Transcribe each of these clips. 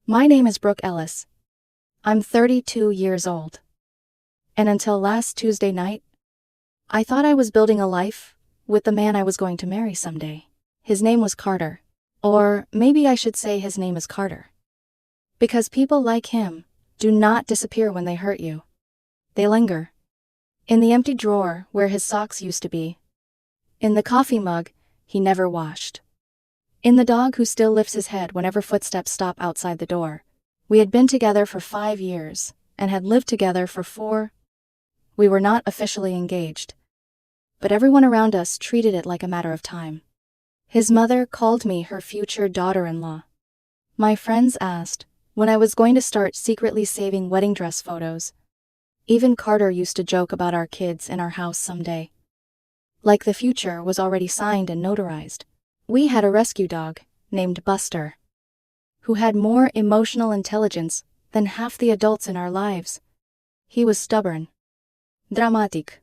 My name is Brooke Ellis. I'm 32 years old. And until last Tuesday night, I thought I was building a life with the man I was going to marry someday. His name was Carter. Or maybe I should say his name is Carter. Because people like him do not disappear when they hurt you. They linger. In the empty drawer where his socks used to be. In the coffee mug he never washed. In the dog who still lifts his head whenever footsteps stop outside the door. We had been together for 5 years, and had lived together for 4. We were not officially engaged. But everyone around us treated it like a matter of time. His mother called me her future daughter-in-law. My friends asked when I was going to start secretly saving wedding dress photos. Even Carter used to joke about our kids in our house someday. Like the future was already signed and notarized. We had a rescue dog, named Buster, who had more emotional intelligence than half the adults in our lives. He was stubborn, dramatic,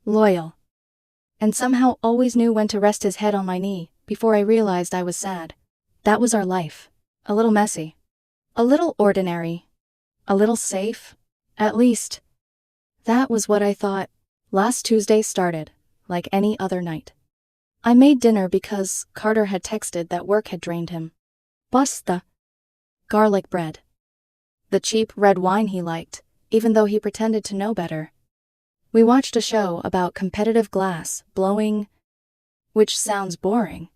loyal, and somehow always knew when to rest his head on my knee before I realized I was sad. That was our life. A little messy. A little ordinary. A little safe. At least, that was what I thought. Last Tuesday started like any other night. I made dinner because Carter had texted that work had drained him. Pasta. Garlic bread. The cheap red wine he liked, even though he pretended to know better. We watched a show about competitive glass blowing, which sounds boring,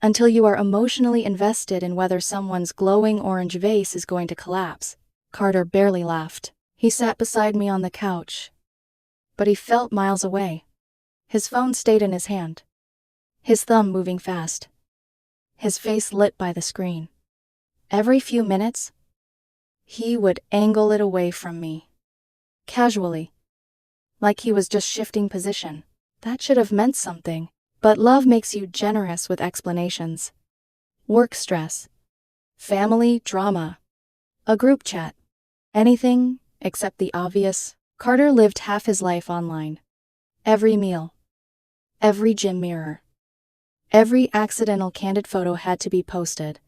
until you are emotionally invested in whether someone's glowing orange vase is going to collapse. Carter barely laughed. He sat beside me on the couch, but he felt miles away. His phone stayed in his hand, his thumb moving fast, his face lit by the screen. Every few minutes, he would angle it away from me, casually, like he was just shifting position. That should have meant something, but love makes you generous with explanations. Work stress, family drama, a group chat, anything except the obvious. Carter lived half his life online. Every meal, every gym mirror, every accidental candid photo had to be posted.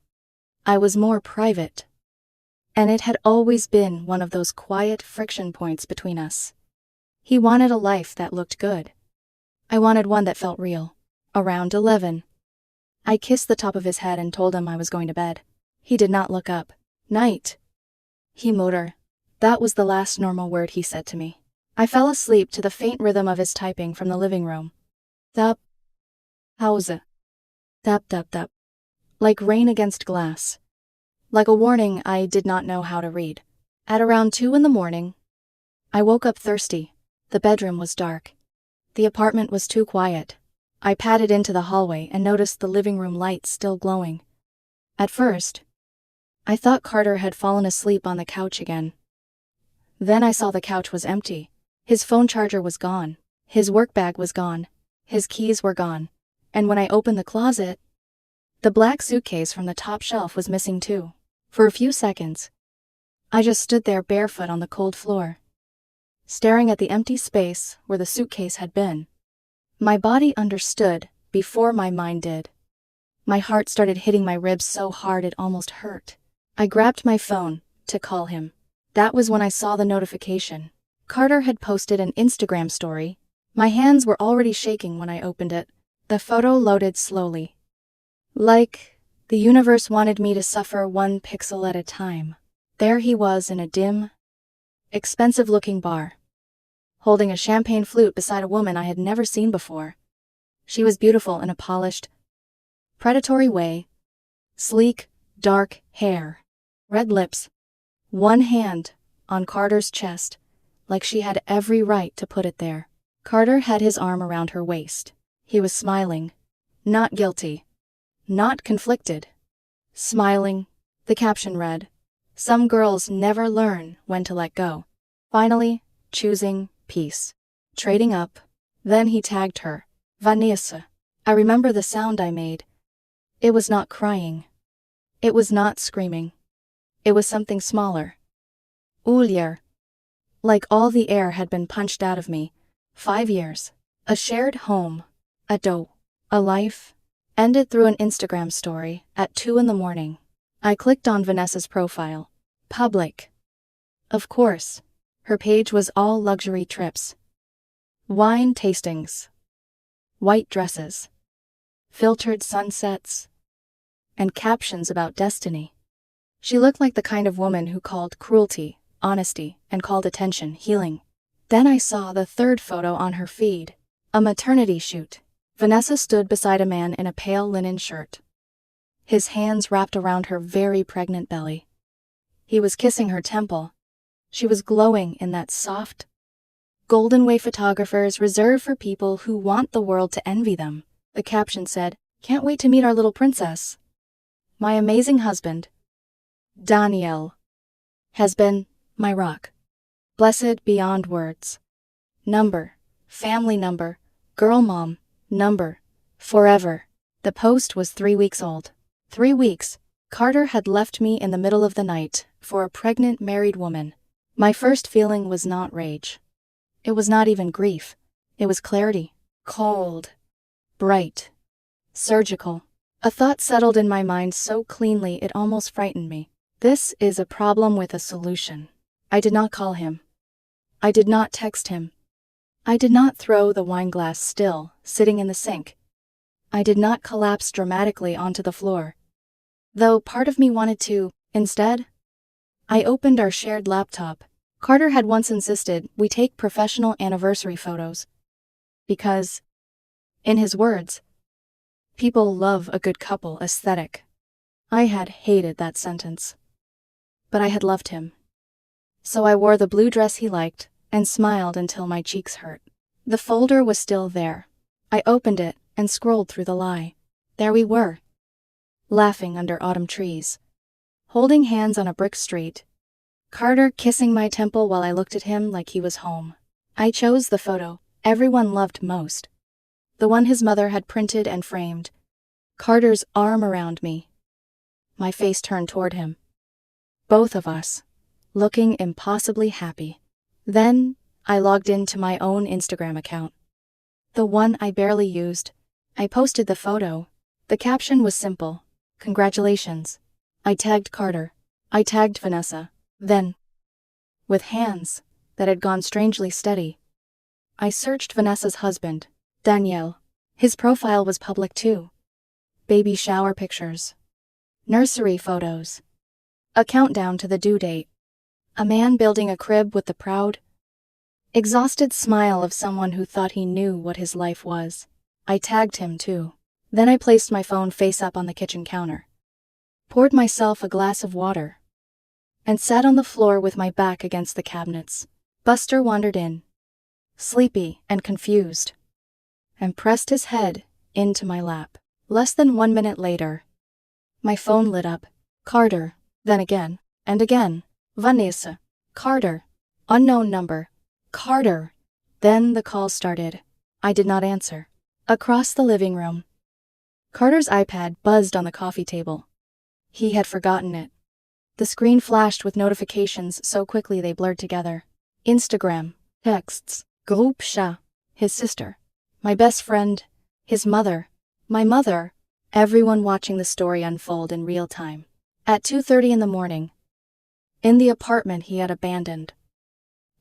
I was more private. And it had always been one of those quiet friction points between us. He wanted a life that looked good. I wanted one that felt real. Around 11. I kissed the top of his head and told him I was going to bed. He did not look up. Night. He motor. That was the last normal word he said to me. I fell asleep to the faint rhythm of his typing from the living room. Tap. Hause. Tap tap tap. Like rain against glass. Like a warning I did not know how to read. At around 2 in the morning, I woke up thirsty. The bedroom was dark. The apartment was too quiet. I padded into the hallway and noticed the living room lights still glowing. At first, I thought Carter had fallen asleep on the couch again. Then I saw the couch was empty. His phone charger was gone. His work bag was gone. His keys were gone. And when I opened the closet, the black suitcase from the top shelf was missing too. For a few seconds, I just stood there barefoot on the cold floor, staring at the empty space where the suitcase had been. My body understood before my mind did. My heart started hitting my ribs so hard it almost hurt. I grabbed my phone to call him. That was when I saw the notification. Carter had posted an Instagram story. My hands were already shaking when I opened it. The photo loaded slowly. Like the universe wanted me to suffer 1 pixel at a time. There he was in a dim, expensive-looking bar, holding a champagne flute beside a woman I had never seen before. She was beautiful in a polished, predatory way. Sleek, dark hair, red lips, one hand on Carter's chest, like she had every right to put it there. Carter had his arm around her waist. He was smiling. Not guilty. Not conflicted. Smiling. The caption read, "Some girls never learn when to let go." Finally, choosing peace. Trading up. Then he tagged her. Vanessa. I remember the sound I made. It was not crying. It was not screaming. It was something smaller. Ulier. Like all the air had been punched out of me. 5 years. A shared home. A dough. A life. Ended through an Instagram story at 2 in the morning. I clicked on Vanessa's profile. Public. Of course. Her page was all luxury trips. Wine tastings. White dresses. Filtered sunsets. And captions about destiny. She looked like the kind of woman who called cruelty, honesty, and called attention healing. Then I saw the third photo on her feed. A maternity shoot. Vanessa stood beside a man in a pale linen shirt. His hands wrapped around her very pregnant belly. He was kissing her temple. She was glowing in that soft, golden way photographers reserve for people who want the world to envy them. The caption said, "Can't wait to meet our little princess. My amazing husband, Daniel, has been my rock. Blessed beyond words. Number, family number, girl mom, number, forever." The post was 3 weeks old. 3 weeks. Carter had left me in the middle of the night for a pregnant married woman. My first feeling was not rage. It was not even grief. It was clarity. Cold. Bright. Surgical. A thought settled in my mind so cleanly it almost frightened me. This is a problem with a solution. I did not call him. I did not text him. I did not throw the wine glass still, sitting in the sink. I did not collapse dramatically onto the floor. Though part of me wanted to, instead, I opened our shared laptop. Carter had once insisted we take professional anniversary photos. Because, in his words, people love a good couple aesthetic. I had hated that sentence. But I had loved him. So I wore the blue dress he liked, and smiled until my cheeks hurt. The folder was still there. I opened it and scrolled through the lie. There we were, laughing under autumn trees, holding hands on a brick street. Carter kissing my temple while I looked at him like he was home. I chose the photo everyone loved most. The one his mother had printed and framed. Carter's arm around me. My face turned toward him. Both of us, looking impossibly happy. Then, I logged into my own Instagram account. The one I barely used. I posted the photo. The caption was simple. Congratulations. I tagged Carter. I tagged Vanessa. Then, with hands that had gone strangely steady, I searched Vanessa's husband, Daniel. His profile was public too. Baby shower pictures. Nursery photos. A countdown to the due date. A man building a crib with the proud, exhausted smile of someone who thought he knew what his life was. I tagged him too. Then I placed my phone face up on the kitchen counter, poured myself a glass of water, and sat on the floor with my back against the cabinets. Buster wandered in, sleepy and confused, and pressed his head into my lap. Less than 1 minute later, my phone lit up. Carter, then again, and again. Vanessa. Carter. Unknown number. Carter. Then the call started. I did not answer. Across the living room, Carter's iPad buzzed on the coffee table. He had forgotten it. The screen flashed with notifications so quickly they blurred together. Instagram, texts, group chat, his sister, my best friend, his mother, my mother, everyone watching the story unfold in real time. At 2:30 in the morning, in the apartment he had abandoned,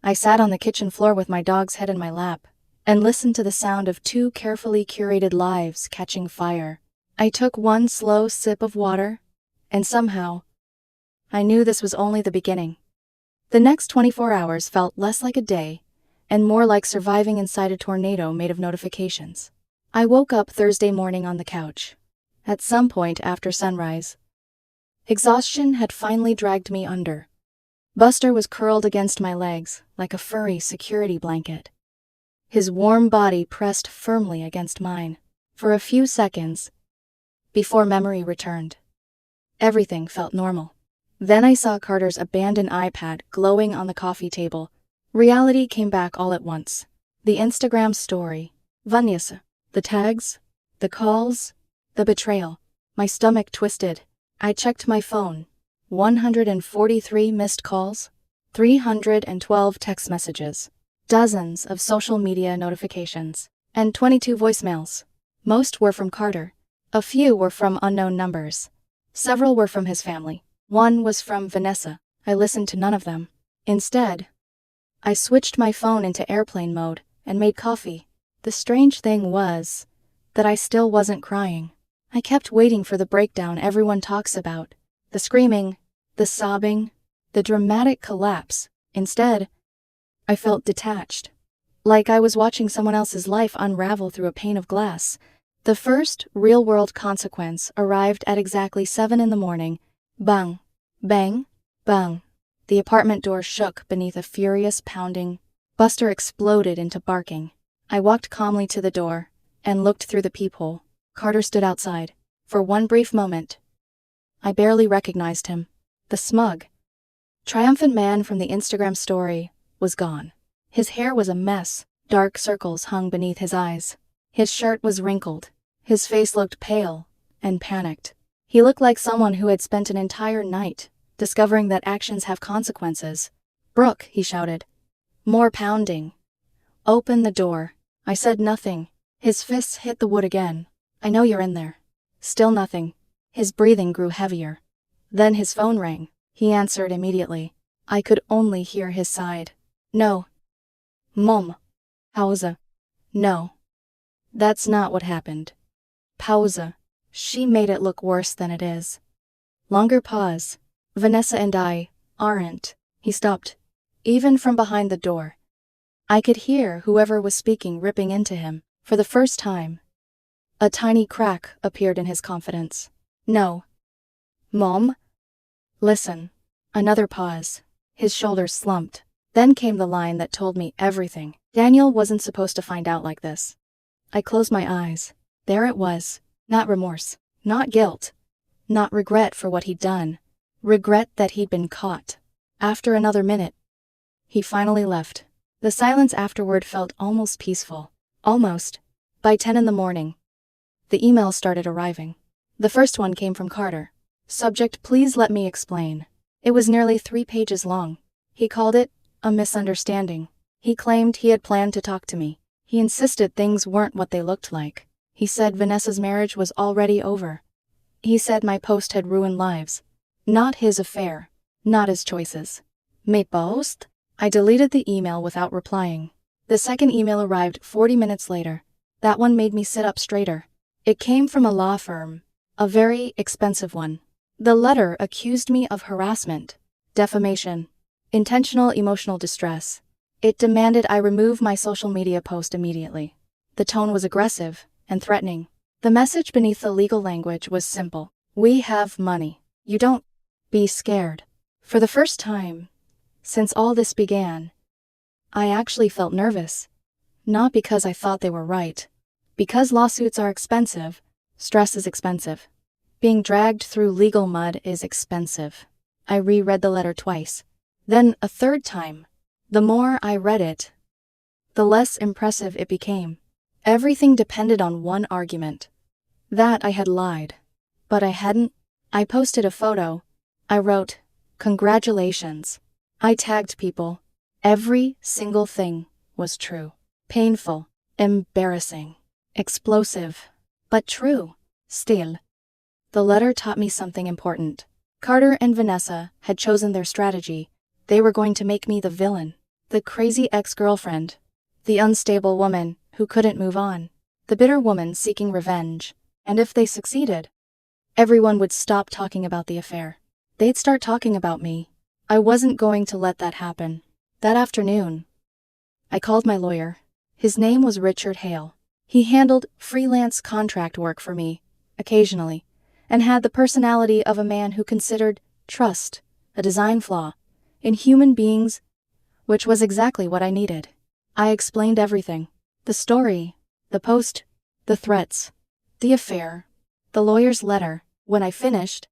I sat on the kitchen floor with my dog's head in my lap and listened to the sound of 2 carefully curated lives catching fire. I took one slow sip of water, and somehow, I knew this was only the beginning. The next 24 hours felt less like a day, and more like surviving inside a tornado made of notifications. I woke up Thursday morning on the couch. At some point after sunrise, exhaustion had finally dragged me under. Buster was curled against my legs like a furry security blanket. His warm body pressed firmly against mine. For a few seconds, before memory returned, everything felt normal. Then I saw Carter's abandoned iPad glowing on the coffee table. Reality came back all at once. The Instagram story, Vanessa, the tags, the calls, the betrayal. My stomach twisted. I checked my phone. 143 missed calls, 312 text messages, dozens of social media notifications, and 22 voicemails. Most were from Carter. A few were from unknown numbers. Several were from his family. One was from Vanessa. I listened to none of them. Instead, I switched my phone into airplane mode and made coffee. The strange thing was that I still wasn't crying. I kept waiting for the breakdown everyone talks about. The screaming, the sobbing, the dramatic collapse. Instead, I felt detached. Like I was watching someone else's life unravel through a pane of glass. The first real-world consequence arrived at exactly 7 in the morning. Bang, bang, bang. The apartment door shook beneath a furious pounding. Buster exploded into barking. I walked calmly to the door and looked through the peephole. Carter stood outside. For one brief moment, I barely recognized him. The smug, triumphant man from the Instagram story was gone. His hair was a mess. Dark circles hung beneath his eyes. His shirt was wrinkled. His face looked pale and panicked. He looked like someone who had spent an entire night discovering that actions have consequences. "Brooke," he shouted. More pounding. "Open the door." I said nothing. His fists hit the wood again. "I know you're in there." Still nothing. His breathing grew heavier. Then his phone rang. He answered immediately. I could only hear his sigh. "No. Mom. Pause. No. That's not what happened. Pause. She made it look worse than it is." Longer pause. "Vanessa and I aren't." He stopped. Even from behind the door, I could hear whoever was speaking ripping into him. For the first time, a tiny crack appeared in his confidence. "No. Mom? Listen." Another pause. His shoulders slumped. Then came the line that told me everything. Daniel wasn't supposed to find out like this. I closed my eyes. There it was. Not remorse. Not guilt. Not regret for what he'd done. Regret that he'd been caught. After another minute, he finally left. The silence afterward felt almost peaceful. Almost. By 10 in the morning, the emails started arriving. The first one came from Carter. Subject: "Please let me explain." It was nearly 3 pages long. He called it a misunderstanding. He claimed he had planned to talk to me. He insisted things weren't what they looked like. He said Vanessa's marriage was already over. He said my post had ruined lives. Not his affair. Not his choices. "My post?" I deleted the email without replying. The second email arrived 40 minutes later. That one made me sit up straighter. It came from a law firm. A very expensive one. The letter accused me of harassment, defamation, intentional emotional distress. It demanded I remove my social media post immediately. The tone was aggressive and threatening. The message beneath the legal language was simple. "We have money. You don't be scared." For the first time since all this began, I actually felt nervous. Not because I thought they were right. Because lawsuits are expensive. Stress is expensive. Being dragged through legal mud is expensive. I reread the letter twice. Then a third time. The more I read it, the less impressive it became. Everything depended on one argument. That I had lied. But I hadn't. I posted a photo. I wrote, "Congratulations." I tagged people. Every single thing was true. Painful, embarrassing, explosive, but true. Still, the letter taught me something important. Carter and Vanessa had chosen their strategy. They were going to make me the villain, the crazy ex-girlfriend, the unstable woman who couldn't move on, the bitter woman seeking revenge. And if they succeeded, everyone would stop talking about the affair. They'd start talking about me. I wasn't going to let that happen. That afternoon, I called my lawyer. His name was Richard Hale. He handled freelance contract work for me, occasionally, and had the personality of a man who considered trust a design flaw in human beings, which was exactly what I needed. I explained everything. The story, the post, the threats, the affair, the lawyer's letter. When I finished,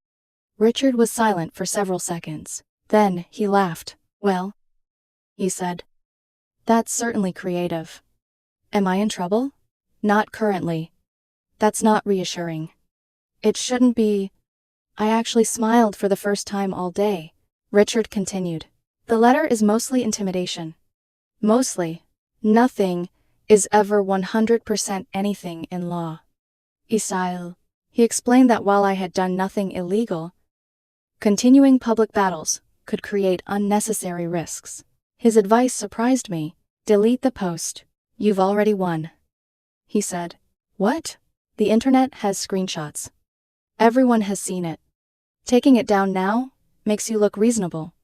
Richard was silent for several seconds. Then he laughed. "Well," he said, "that's certainly creative. Am I in trouble?" "Not currently." "That's not reassuring." "It shouldn't be." I actually smiled for the first time all day. Richard continued. "The letter is mostly intimidation. Mostly. Nothing is ever 100% anything in law. Isail." He explained that while I had done nothing illegal, Continuing public battles could create unnecessary risks. His advice surprised me. Delete the post. You've already won. He said. What? The internet has screenshots. Everyone has seen it. Taking it down now makes you look reasonable.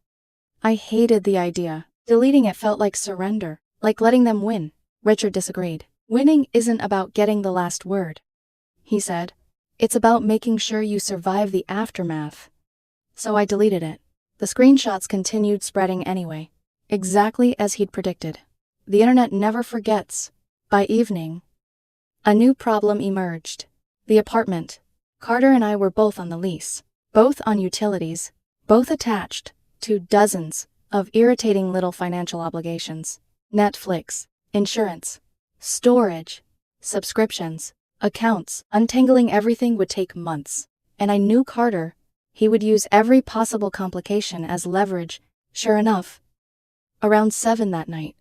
I hated the idea. Deleting it felt like surrender, like letting them win. Richard disagreed. Winning isn't about getting the last word, he said. It's about making sure you survive the aftermath. So I deleted it. The screenshots continued spreading anyway, exactly as he'd predicted. The internet never forgets. By evening, a new problem emerged. The apartment. Carter and I were both on the lease, both on utilities, both attached to dozens of irritating little financial obligations. Netflix, insurance, storage, subscriptions, accounts. Untangling everything would take months. And I knew Carter. He would use every possible complication as leverage. Sure enough, around 7 that night,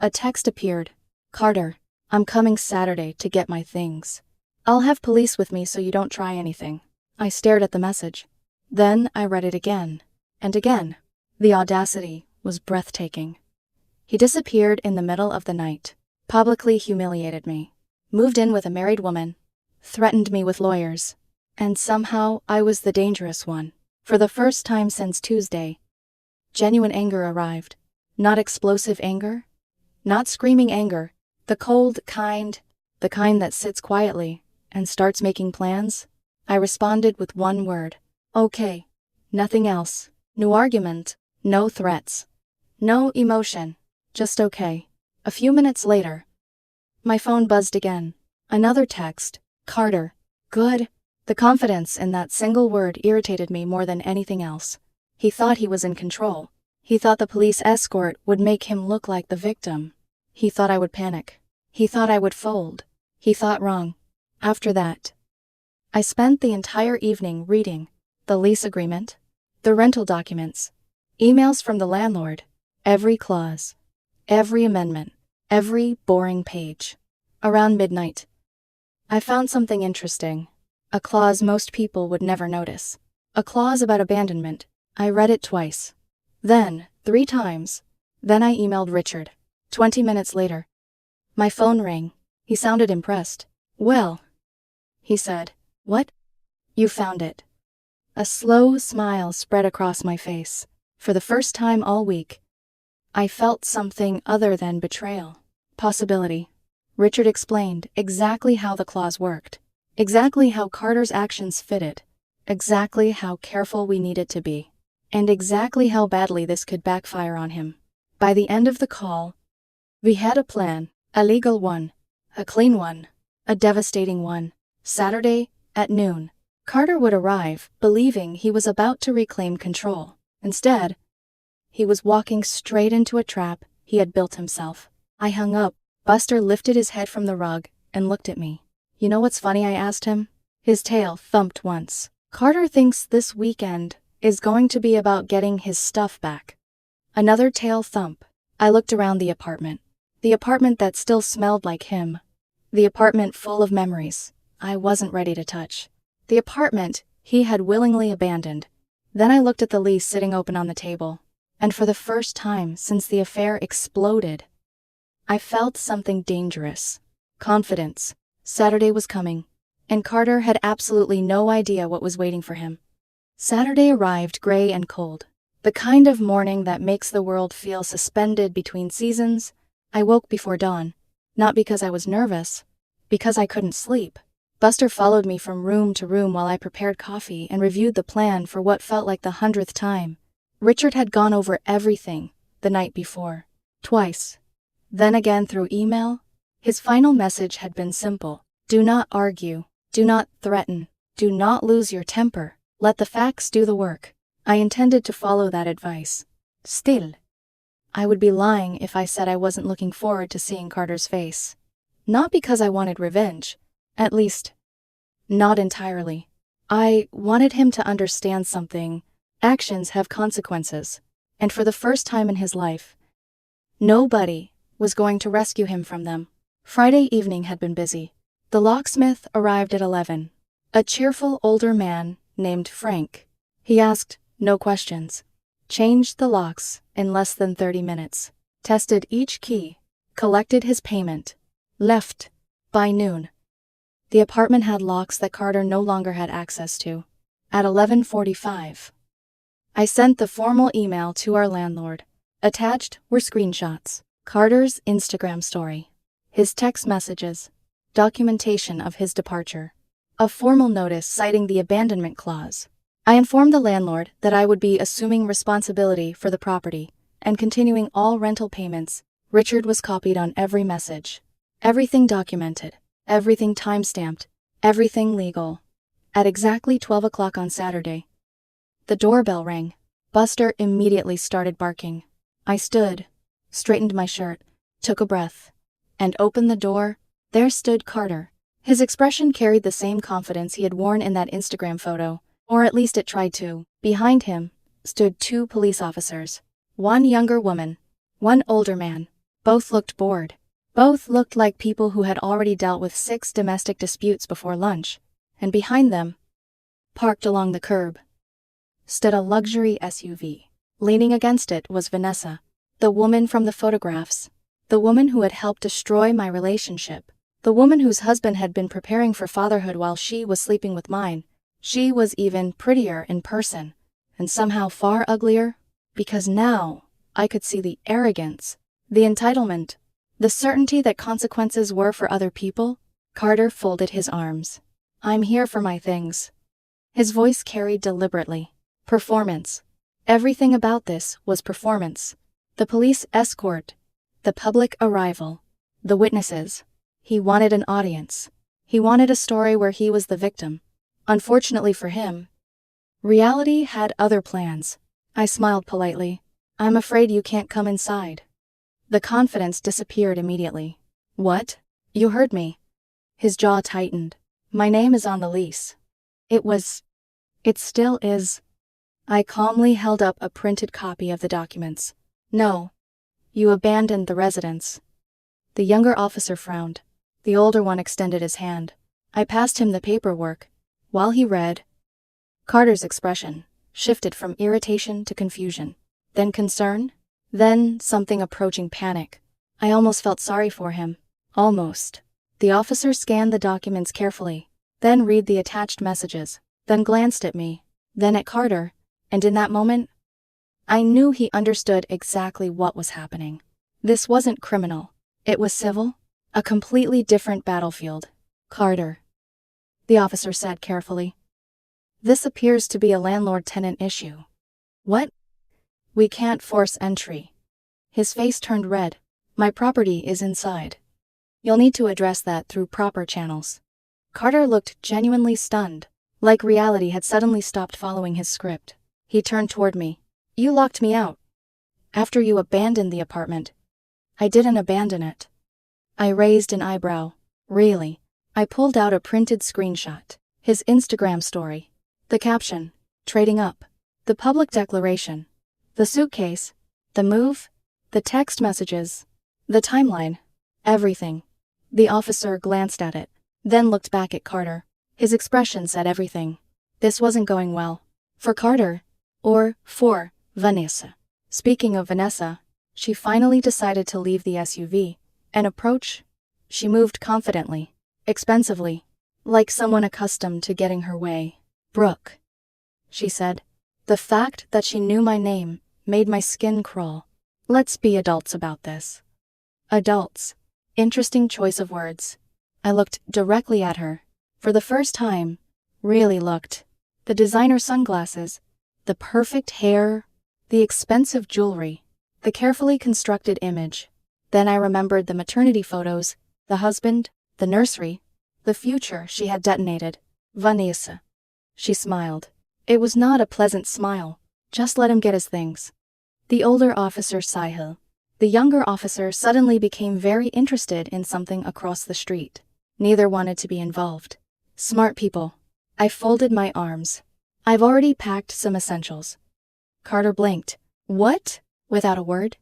a text appeared. Carter, I'm coming Saturday to get my things. I'll have police with me so you don't try anything. I stared at the message. Then I read it again. And again. The audacity was breathtaking. He disappeared in the middle of the night, publicly humiliated me, moved in with a married woman, threatened me with lawyers, and somehow I was the dangerous one. For the first time since Tuesday, genuine anger arrived. Not explosive anger, not screaming anger, the cold kind, the kind that sits quietly and starts making plans. I responded with one word. Okay. Nothing else. No argument, no threats, no emotion, just okay. A few minutes later, my phone buzzed again. Another text. Carter. Good. The confidence in that single word irritated me more than anything else. He thought he was in control. He thought the police escort would make him look like the victim. He thought I would panic. He thought I would fold. He thought wrong. After that, I spent the entire evening reading the lease agreement, the rental documents, emails from the landlord, every clause, every amendment, every boring page. Around midnight, I found something interesting. A clause most people would never notice. A clause about abandonment. I read it twice. Then, 3 times. Then I emailed Richard. 20 minutes later, my phone rang. He sounded impressed. Well, he said. What? You found it. A slow smile spread across my face. For the first time all week, I felt something other than betrayal. Possibility. Richard explained exactly how the clause worked. Exactly how Carter's actions fitted. Exactly how careful we needed to be. And exactly how badly this could backfire on him. By the end of the call, we had a plan. A legal one. A clean one. A devastating one. Saturday, at noon, Carter would arrive, believing he was about to reclaim control. Instead, he was walking straight into a trap he had built himself. I hung up. Buster lifted his head from the rug and looked at me. You know what's funny? I asked him. His tail thumped once. Carter thinks this weekend is going to be about getting his stuff back. Another tail thump. I looked around the apartment. The apartment that still smelled like him. The apartment full of memories I wasn't ready to touch. The apartment he had willingly abandoned. Then I looked at the lease sitting open on the table. And for the first time since the affair exploded, I felt something dangerous. Confidence. Saturday was coming, and Carter had absolutely no idea what was waiting for him. Saturday arrived gray and cold. The kind of morning that makes the world feel suspended between seasons. I woke before dawn. Not because I was nervous, because I couldn't sleep. Buster followed me from room to room while I prepared coffee and reviewed the plan for what felt like the 100th time. Richard had gone over everything the night before. Twice. Then again through email. His final message had been simple. Do not argue. Do not threaten. Do not lose your temper. Let the facts do the work. I intended to follow that advice. Still, I would be lying if I said I wasn't looking forward to seeing Carter's face. Not because I wanted revenge. At least, not entirely. I wanted him to understand something. Actions have consequences. And for the first time in his life, nobody was going to rescue him from them. Friday evening had been busy. The locksmith arrived at 11. A cheerful older man named Frank. He asked, no questions. Changed the locks in less than 30 minutes. Tested each key. Collected his payment. Left. By noon. The apartment had locks that Carter no longer had access to. At 11:45. I sent the formal email to our landlord. Attached were screenshots. Carter's Instagram story. His text messages. Documentation of his departure. A formal notice citing the abandonment clause. I informed the landlord that I would be assuming responsibility for the property and continuing all rental payments. Richard was copied on every message. Everything documented. Everything timestamped. Everything legal. At exactly 12 o'clock on Saturday, the doorbell rang. Buster immediately started barking. I stood, straightened my shirt, took a breath, and opened the door. There stood Carter. His expression carried the same confidence he had worn in that Instagram photo, or at least it tried to. Behind him stood 2 police officers. One younger woman, one older man. Both looked bored. Both looked like people who had already dealt with 6 domestic disputes before lunch. And behind them, parked along the curb, stood a luxury SUV. Leaning against it was Vanessa, the woman from the photographs, the woman who had helped destroy my relationship, the woman whose husband had been preparing for fatherhood while she was sleeping with mine. She was even prettier in person, and somehow far uglier, because now I could see the arrogance, the entitlement, the certainty that consequences were for other people. Carter folded his arms. I'm here for my things. His voice carried deliberately. Performance. Everything about this was performance. The police escort. The public arrival. The witnesses. He wanted an audience. He wanted a story where he was the victim. Unfortunately for him, reality had other plans. I smiled politely. I'm afraid you can't come inside. The confidence disappeared immediately. What? You heard me. His jaw tightened. My name is on the lease. It still is. I calmly held up a printed copy of the documents. No. You abandoned the residence. The younger officer frowned. The older one extended his hand. I passed him the paperwork. While he read, Carter's expression shifted from irritation to confusion, then concern, then something approaching panic. I almost felt sorry for him. Almost. The officer scanned the documents carefully, then read the attached messages, then glanced at me, then at Carter, and in that moment, I knew he understood exactly what was happening. This wasn't criminal. It was civil, a completely different battlefield. Carter, the officer said carefully. This appears to be a landlord-tenant issue. What? We can't force entry. His face turned red. My property is inside. You'll need to address that through proper channels. Carter looked genuinely stunned, like reality had suddenly stopped following his script. He turned toward me. You locked me out. After you abandoned the apartment. I didn't abandon it. I raised an eyebrow. Really? I pulled out a printed screenshot. His Instagram story. The caption. Trading up. The public declaration. The suitcase. The move. The text messages. The timeline. Everything. The officer glanced at it, then looked back at Carter. His expression said everything. This wasn't going well. For Carter. Or for Vanessa. Speaking of Vanessa, she finally decided to leave the SUV and approach. She moved confidently, expensively, like someone accustomed to getting her way. Brooke, she said. The fact that she knew my name made my skin crawl. Let's be adults about this. Adults. Interesting choice of words. I looked directly at her. For the first time. Really looked. The designer sunglasses. The perfect hair. The expensive jewelry. The carefully constructed image. Then I remembered the maternity photos, the husband, the nursery, the future she had detonated. Vanessa. She smiled. It was not a pleasant smile. Just let him get his things. The older officer sighed. The younger officer suddenly became very interested in something across the street. Neither wanted to be involved. Smart people. I folded my arms. I've already packed some essentials. Carter blinked. What? Without a word.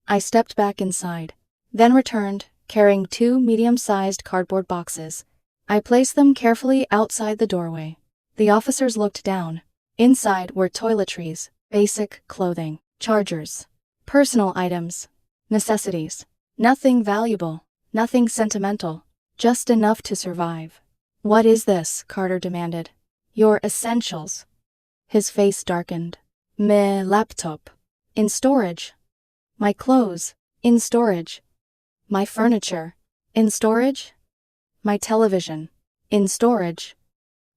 I stepped back inside, then returned, carrying 2 medium-sized cardboard boxes. I placed them carefully outside the doorway. The officers looked down. Inside were toiletries, basic clothing, chargers, personal items, necessities. Nothing valuable, nothing sentimental, just enough to survive. "What is this?" Carter demanded. "Your essentials." His face darkened. "My laptop. In storage. My clothes. In storage. My furniture. In storage. My television. In storage."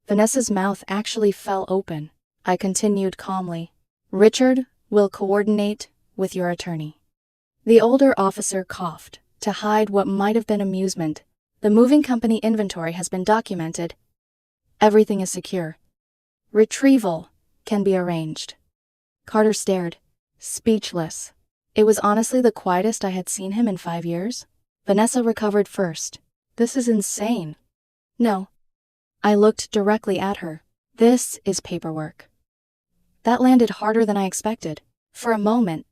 Vanessa's mouth actually fell open. I continued calmly. "Richard will coordinate with your attorney." The older officer coughed. To hide what might have been amusement. "The moving company inventory has been documented. Everything is secure. Retrieval can be arranged." Carter stared, speechless. It was honestly the quietest I had seen him in 5 years. Vanessa recovered first. "This is insane." "No." I looked directly at her. "This is paperwork." That landed harder than I expected. For a moment,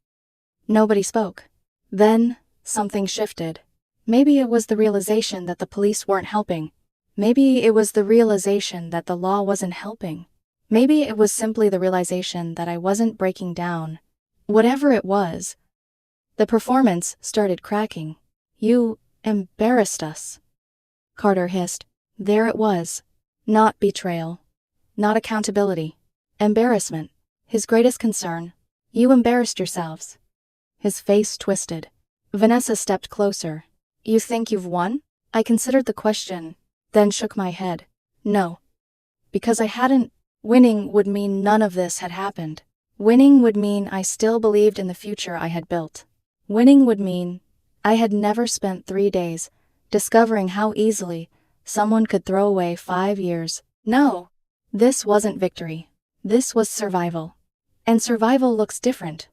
nobody spoke. Then, something shifted. Maybe it was the realization that the police weren't helping. Maybe it was the realization that the law wasn't helping. Maybe it was simply the realization that I wasn't breaking down. Whatever it was, the performance started cracking. "You embarrassed us," Carter hissed. There it was. Not betrayal. Not accountability. Embarrassment. His greatest concern. "You embarrassed yourselves." His face twisted. Vanessa stepped closer. "You think you've won?" I considered the question, then shook my head. "No." Because I hadn't. Winning would mean none of this had happened. Winning would mean I still believed in the future I had built. Winning would mean I had never spent 3 days discovering how easily someone could throw away 5 years. No. This wasn't victory. This was survival. And survival looks different.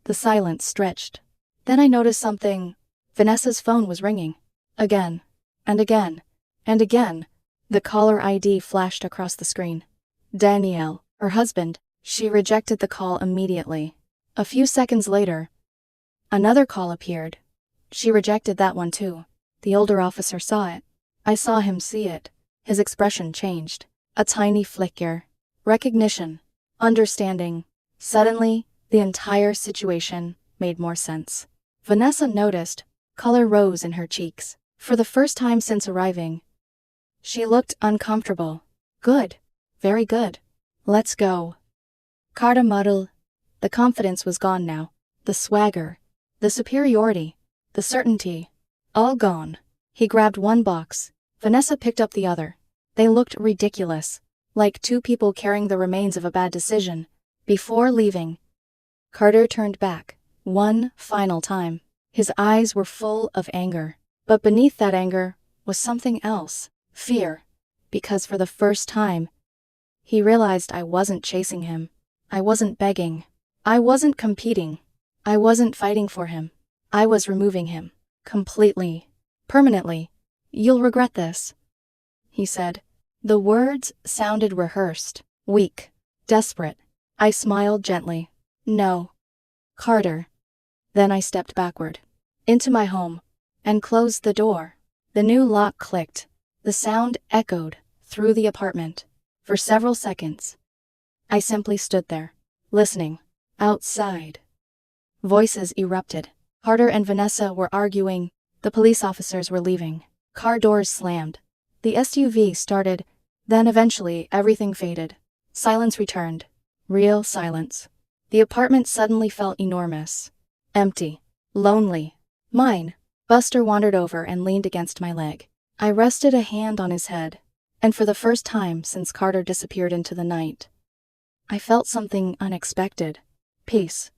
The silence stretched. Then I noticed something. Vanessa's phone was ringing. Again. And again. And again. The caller ID flashed across the screen. Danielle, her husband. She rejected the call immediately. A few seconds later, another call appeared. She rejected that one too. The older officer saw it. I saw him see it. His expression changed. A tiny flicker. Recognition. Understanding. Suddenly, the entire situation made more sense. Vanessa noticed. Color rose in her cheeks. For the first time since arriving, she looked uncomfortable. "Good. Very good. Let's go." Carter muddled. The confidence was gone now. The swagger. The superiority. The certainty. All gone. He grabbed one box. Vanessa picked up the other. They looked ridiculous. Like 2 people carrying the remains of a bad decision. Before leaving, Carter turned back. One final time. His eyes were full of anger. But beneath that anger was something else. Fear. Because for the first time, he realized I wasn't chasing him. I wasn't begging. I wasn't competing. I wasn't fighting for him. I was removing him. Completely. Permanently. "You'll regret this," he said. The words sounded rehearsed. Weak. Desperate. I smiled gently. "No. Carter." Then I stepped backward. Into my home. And closed the door. The new lock clicked. The sound echoed through the apartment. For several seconds, I simply stood there, listening. Outside, voices erupted. Carter and Vanessa were arguing. The police officers were leaving. Car doors slammed. The SUV started. Then eventually everything faded. Silence returned. Real silence. The apartment suddenly felt enormous. Empty. Lonely. Mine. Buster wandered over and leaned against my leg. I rested a hand on his head. And for the first time since Carter disappeared into the night, I felt something unexpected. Peace.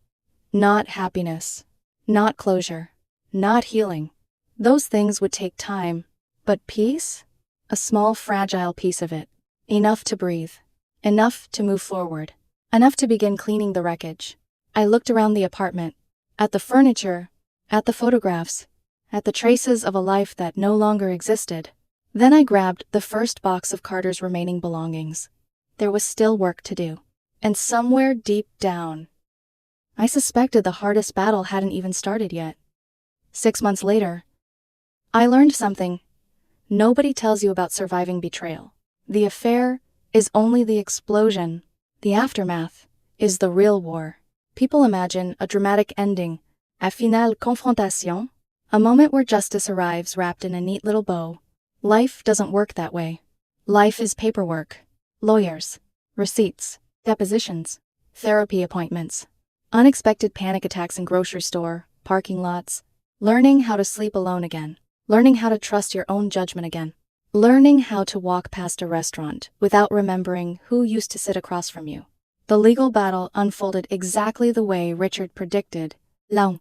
Not happiness. Not closure. Not healing. Those things would take time. But peace? A small, fragile piece of it. Enough to breathe. Enough to move forward. Enough to begin cleaning the wreckage. I looked around the apartment. At the furniture. At the photographs. At the traces of a life that no longer existed. Then I grabbed the first box of Carter's remaining belongings. There was still work to do. And somewhere deep down, I suspected the hardest battle hadn't even started yet. 6 months later, I learned something. Nobody tells you about surviving betrayal. The affair is only the explosion, The aftermath is the real war. People imagine a dramatic ending, a finale confrontation, a moment where justice arrives wrapped in a neat little bow. Life doesn't work that way. Life is paperwork, lawyers, receipts, depositions, therapy appointments, unexpected panic attacks in grocery store, parking lots, learning how to sleep alone again, learning how to trust your own judgment again, learning how to walk past a restaurant without remembering who used to sit across from you. The legal battle unfolded exactly the way Richard predicted. Long,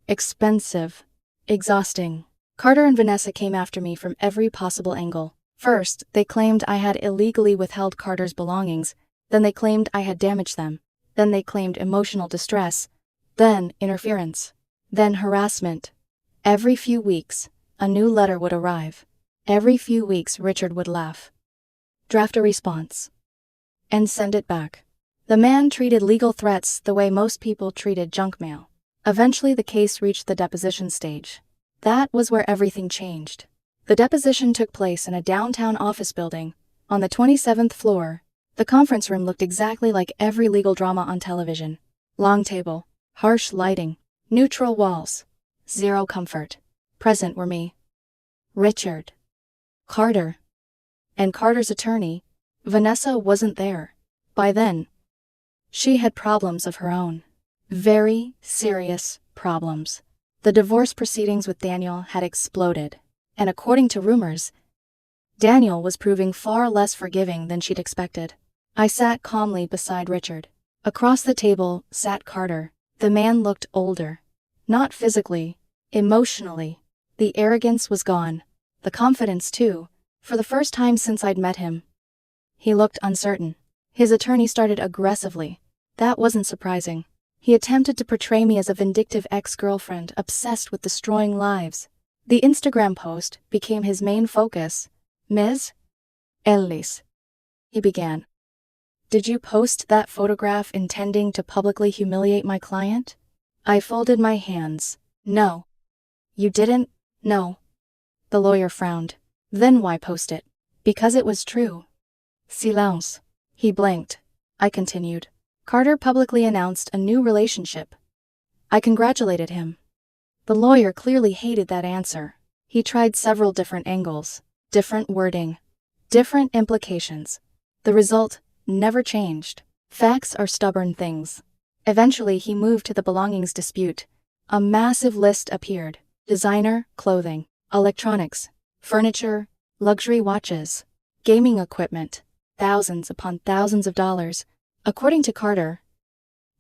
expensive, exhausting. Carter and Vanessa came after me from every possible angle. First, they claimed I had illegally withheld Carter's belongings. Then they claimed I had damaged them. Then they claimed emotional distress. Then interference. Then harassment. Every few weeks, a new letter would arrive. Every few weeks, Richard would laugh, draft a response, and send it back. The man treated legal threats the way most people treated junk mail. Eventually, the case reached the deposition stage. That was where everything changed. The deposition took place in a downtown office building. On the 27th floor, the conference room looked exactly like every legal drama on television. Long table, harsh lighting, neutral walls, zero comfort. Present were me, Richard, Carter, and Carter's attorney. Vanessa wasn't there. By then, she had problems of her own. Very serious problems. The divorce proceedings with Daniel had exploded, and according to rumors, Daniel was proving far less forgiving than she'd expected. I sat calmly beside Richard. Across the table sat Carter. The man looked older. Not physically, emotionally. The arrogance was gone. The confidence too. For the first time since I'd met him, he looked uncertain. His attorney started aggressively. That wasn't surprising. He attempted to portray me as a vindictive ex-girlfriend obsessed with destroying lives. The Instagram post became his main focus. Ms. Ellis, he began. Did you post that photograph intending to publicly humiliate my client? I folded my hands. No. You didn't? No. The lawyer frowned. Then why post it? Because it was true. Silence. He blinked. I continued. Carter publicly announced a new relationship. I congratulated him. The lawyer clearly hated that answer. He tried several different angles, different wording, different implications. The result never changed. Facts are stubborn things. Eventually, he moved to the belongings dispute. A massive list appeared. Designer, clothing, electronics, furniture, luxury watches, gaming equipment, thousands upon thousands of dollars. According to Carter,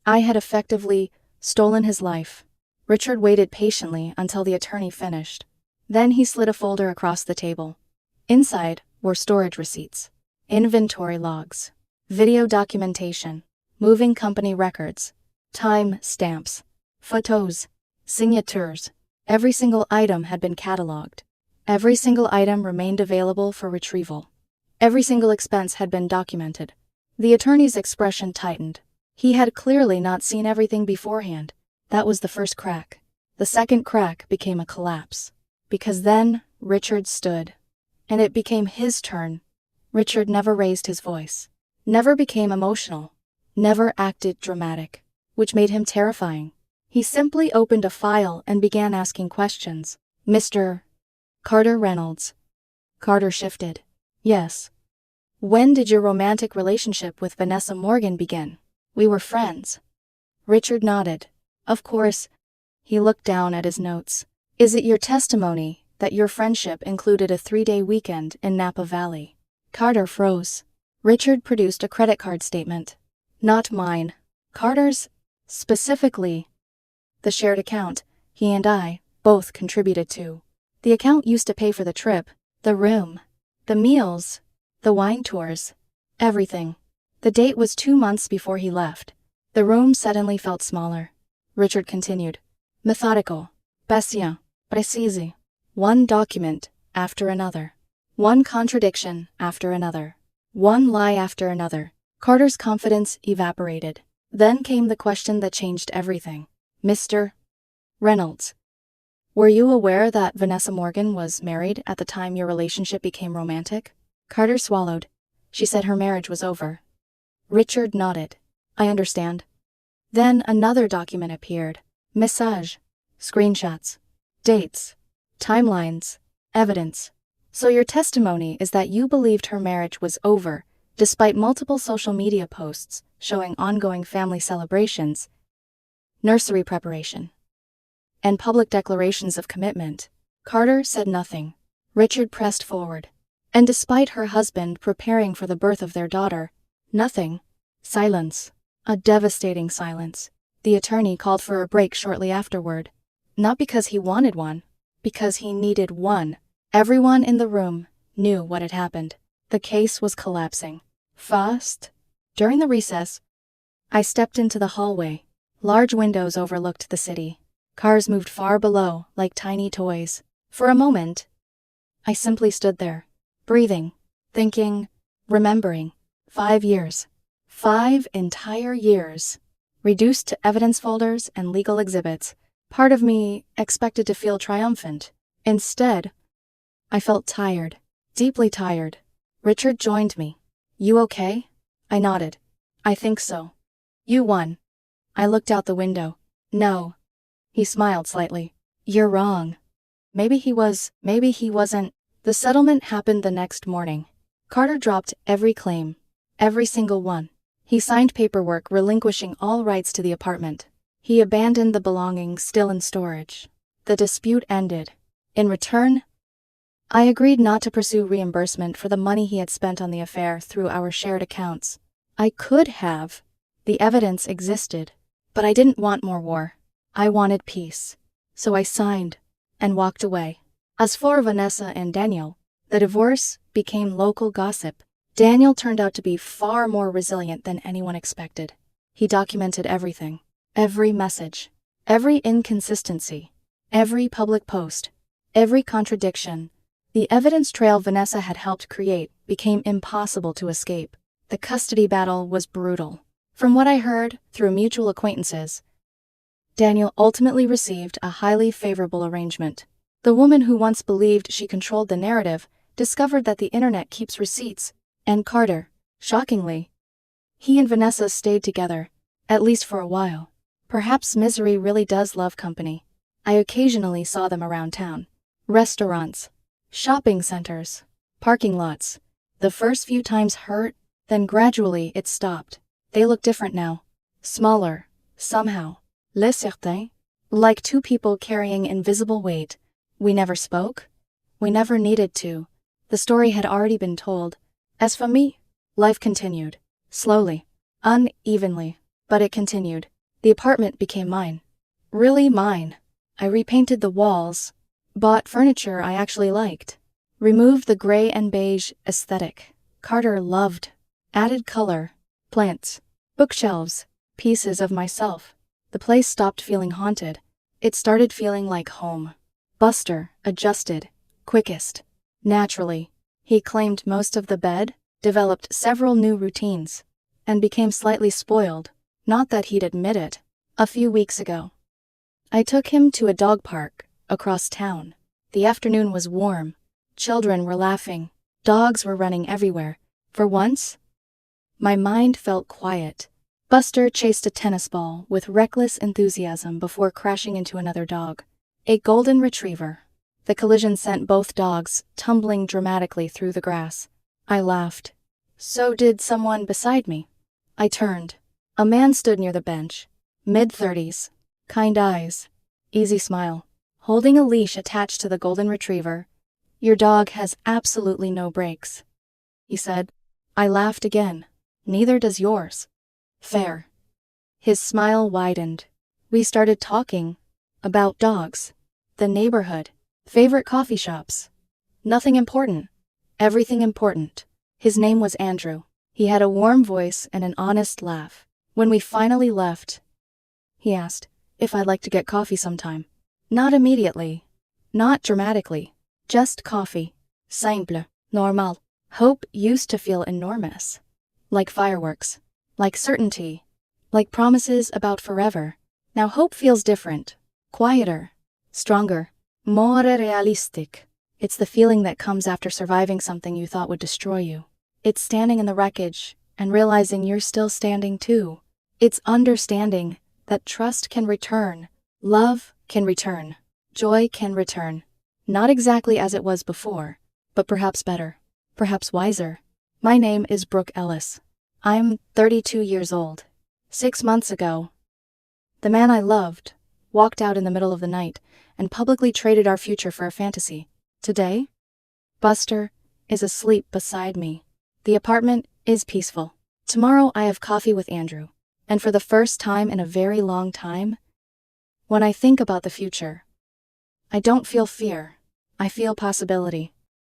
I had effectively stolen his life. Richard waited patiently until the attorney finished. Then he slid a folder across the table. Inside were storage receipts, inventory logs, video documentation, moving company records, time stamps, photos, signatures. Every single item had been cataloged. Every single item remained available for retrieval. Every single expense had been documented. The attorney's expression tightened. He had clearly not seen everything beforehand. That was the first crack. The second crack became a collapse. Because then, Richard stood. And it became his turn. Richard never raised his voice. Never became emotional. Never acted dramatic. Which made him terrifying. He simply opened a file and began asking questions. Mr. Carter Reynolds. Carter shifted. Yes. When did your romantic relationship with Vanessa Morgan begin? We were friends. Richard nodded. Of course. He looked down at his notes. Is it your testimony that your friendship included a 3-day weekend in Napa Valley? Carter froze. Richard produced a credit card statement. Not mine. Carter's. Specifically, the shared account he and I both contributed to. The account used to pay for the trip, the room, the meals, the wine tours, everything. The date was 2 months before he left. The room suddenly felt smaller. Richard continued. Methodical. Patient. Précis. One document after another. One contradiction after another. One lie after another. Carter's confidence evaporated. Then came the question that changed everything. Mr. Reynolds, were you aware that Vanessa Morgan was married at the time your relationship became romantic? Carter swallowed. She said her marriage was over. Richard nodded. I understand. Then another document appeared. Message. Screenshots. Dates. Timelines. Evidence. So your testimony is that you believed her marriage was over, despite multiple social media posts showing ongoing family celebrations, nursery preparation, and public declarations of commitment. Carter said nothing. Richard pressed forward. And despite her husband preparing for the birth of their daughter, nothing. Silence. A devastating silence. The attorney called for a break shortly afterward. Not because he wanted one, because he needed one. Everyone in the room knew what had happened. The case was collapsing. Fast. During the recess, I stepped into the hallway. Large windows overlooked the city. Cars moved far below, like tiny toys. For a moment, I simply stood there, breathing, thinking, remembering. 5 years. 5 entire years. Reduced to evidence folders and legal exhibits. Part of me expected to feel triumphant. Instead, I felt tired. Deeply tired. Richard joined me. You okay? I nodded. I think so. You won. I looked out the window. No. He smiled slightly. You're wrong. Maybe he wasn't. The settlement happened the next morning. Carter dropped every claim. Every single one. He signed paperwork relinquishing all rights to the apartment. He abandoned the belongings still in storage. The dispute ended. In return, I agreed not to pursue reimbursement for the money he had spent on the affair through our shared accounts. I could have. The evidence existed. But I didn't want more war. I wanted peace. So I signed and walked away. As for Vanessa and Daniel, the divorce became local gossip. Daniel turned out to be far more resilient than anyone expected. He documented everything. Every message. Every inconsistency. Every public post. Every contradiction. The evidence trail Vanessa had helped create became impossible to escape. The custody battle was brutal. From what I heard through mutual acquaintances, Daniel ultimately received a highly favorable arrangement. The woman who once believed she controlled the narrative discovered that the internet keeps receipts, and Carter, shockingly, he and Vanessa stayed together, at least for a while. Perhaps misery really does love company. I occasionally saw them around town. Restaurants, shopping centers, parking lots. The first few times hurt, then gradually it stopped. They look different now. Smaller, somehow. Les certains. Like two people carrying invisible weight. We never spoke. We never needed to. The story had already been told. As for me, life continued. Slowly. Unevenly. But it continued. The apartment became mine. Really mine. I repainted the walls. Bought furniture I actually liked. Removed the gray and beige aesthetic Carter loved. Added color. Plants. Bookshelves. Pieces of myself. The place stopped feeling haunted. It started feeling like home. Buster adjusted. Quickest. Naturally. He claimed most of the bed, developed several new routines, and became slightly spoiled. Not that he'd admit it. A few weeks ago, I took him to a dog park across town. The afternoon was warm. Children were laughing. Dogs were running everywhere. For once, my mind felt quiet. Buster chased a tennis ball with reckless enthusiasm before crashing into another dog. A golden retriever. The collision sent both dogs tumbling dramatically through the grass. I laughed. So did someone beside me. I turned. A man stood near the bench. Mid-30s. Kind eyes. Easy smile. Holding a leash attached to the golden retriever. Your dog has absolutely no brakes, he said. I laughed again. Neither does yours. Fair. His smile widened. We started talking. About dogs. The neighborhood. Favorite coffee shops. Nothing important. Everything important. His name was Andrew. He had a warm voice and an honest laugh. When we finally left, he asked if I'd like to get coffee sometime. Not immediately. Not dramatically. Just coffee. Simple. Normal. Hope used to feel enormous. Like fireworks. Like certainty. Like promises about forever. Now hope feels different. Quieter. Stronger. More realistic. It's the feeling that comes after surviving something you thought would destroy you. It's standing in the wreckage and realizing you're still standing too. It's understanding that trust can return, love can return, joy can return. Not exactly as it was before, but perhaps better, perhaps wiser. My name is Brooke Ellis. I'm 32 years old. 6 months ago, the man I loved walked out in the middle of the night and publicly traded our future for a fantasy. Today, Buster is asleep beside me. The apartment is peaceful. Tomorrow I have coffee with Andrew. And for the first time in a very long time, when I think about the future, I don't feel fear. I feel possibility.